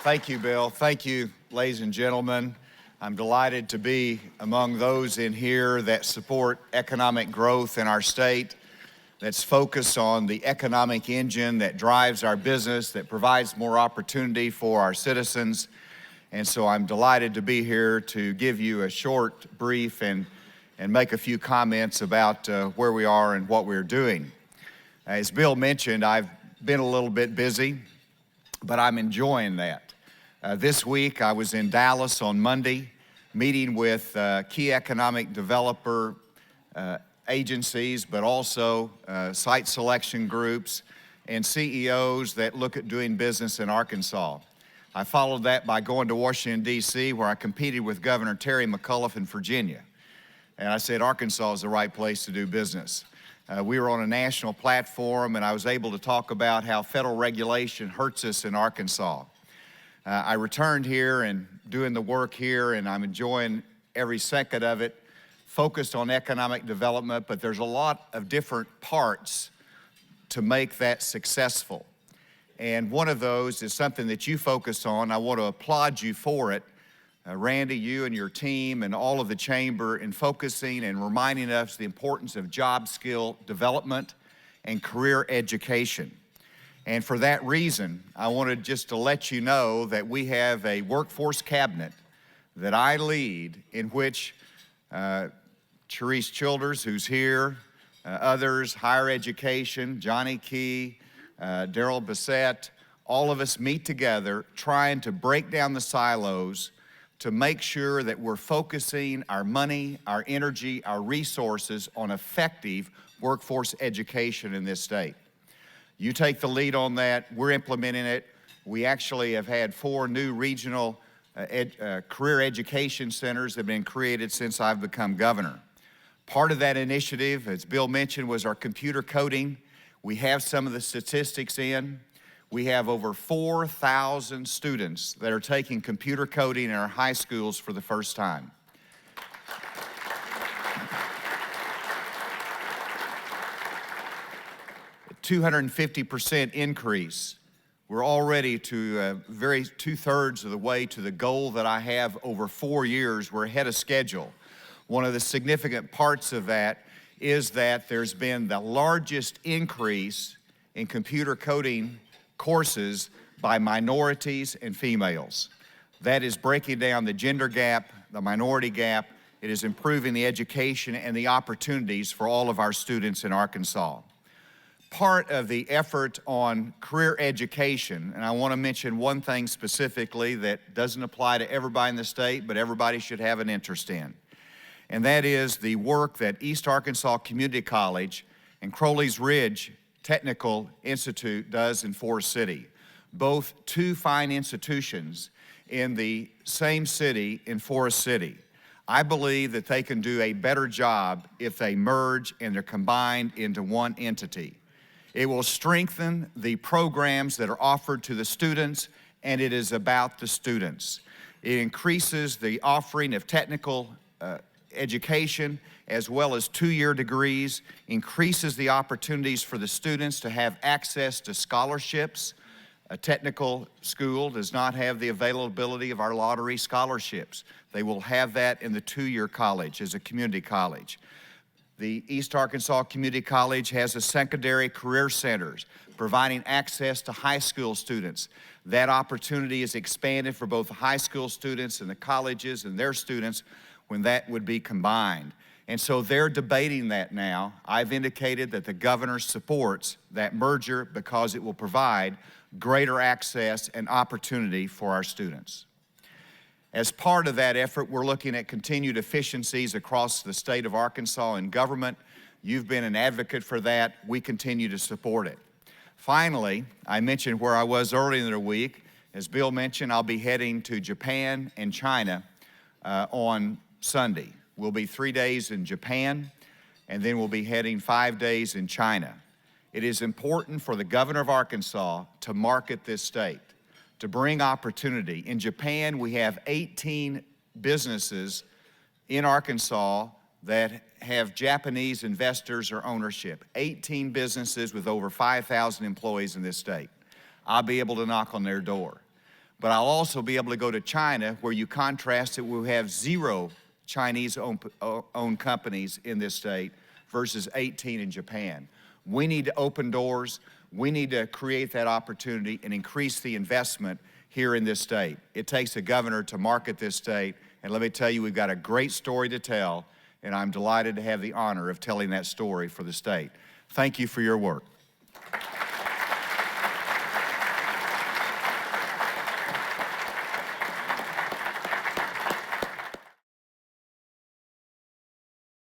Thank you, Bill. Thank you, ladies and gentlemen. I'm delighted to be among those in here that support economic growth in our state, that's focused on the economic engine that drives our business, that provides more opportunity for our citizens. And so I'm delighted to be here to give you a short brief and make a few comments about where we are and what we're doing. As Bill mentioned, I've been a little bit busy, but I'm enjoying that. This week I was in Dallas on Monday, meeting with key economic developer agencies, but also site selection groups and CEOs that look at doing business in Arkansas. I followed that by going to Washington, D.C., where I competed with Governor Terry McAuliffe in Virginia. And I said Arkansas is the right place to do business. We were on a national platform, and I was able to talk about how federal regulation hurts us in Arkansas. I returned here and doing the work here, and I'm enjoying every second of it, focused on economic development, but there's a lot of different parts to make that successful. And one of those is something that you focus on. I want to applaud you for it. Randy, you and your team and all of the chamber in focusing and reminding us the importance of job skill development and career education. And for that reason, I wanted just to let you know that we have a workforce cabinet that I lead, in which Charisse Childers, who's here, others, higher education, Johnny Key, Daryl Bissett, all of us meet together trying to break down the silos to make sure that we're focusing our money, our energy, our resources on effective workforce education in this state. You take the lead on that. We're implementing it. We actually have had 4 new regional career education centers that have been created since I've become governor. Part of that initiative, as Bill mentioned, was our computer coding. We have some of the statistics in. We have over 4,000 students that are taking computer coding in our high schools for the first time. A 250% increase. We're already to 2/3 of the way to the goal that I have over 4 years. We're ahead of schedule. One of the significant parts of that is that there's been the largest increase in computer coding courses by minorities and females. That is breaking down the gender gap, the minority gap. It is improving the education and the opportunities for all of our students in Arkansas. Part of the effort on career education, and I want to mention one thing specifically that doesn't apply to everybody in the state, but everybody should have an interest in, and that is the work that East Arkansas Community College and Crowley's Ridge Technical Institute does in Forest City. Both 2 fine institutions in the same city in Forest City. I believe that they can do a better job if they merge and they're combined into one entity. It will strengthen the programs that are offered to the students, and it is about the students. It increases the offering of technical education as well as 2-year degrees, increases the opportunities for the students to have access to scholarships. A technical school does not have the availability of our lottery scholarships. They will have that in the 2-year college as a community college. The East Arkansas Community College has a secondary career centers providing access to high school students. That opportunity is expanded for both the high school students and the colleges and their students when that would be combined. And so they're debating that now. I've indicated that the governor supports that merger because it will provide greater access and opportunity for our students. As part of that effort, we're looking at continued efficiencies across the state of Arkansas in government. You've been an advocate for that. We continue to support it. Finally, I mentioned where I was earlier in the week. As Bill mentioned, I'll be heading to Japan and China on Sunday. We'll be 3 days in Japan, and then we'll be heading 5 days in China. It is important for the governor of Arkansas to market this state, to bring opportunity. In Japan, we have 18 businesses in Arkansas that have Japanese investors or ownership. 18 businesses with over 5,000 employees in this state. I'll be able to knock on their door. But I'll also be able to go to China, where you contrast it, we have 0 Chinese-owned companies in this state versus 18 in Japan. We need to open doors. We need to create that opportunity and increase the investment here in this state. It takes a governor to market this state, and let me tell you, we've got a great story to tell, and I'm delighted to have the honor of telling that story for the state. Thank you for your work.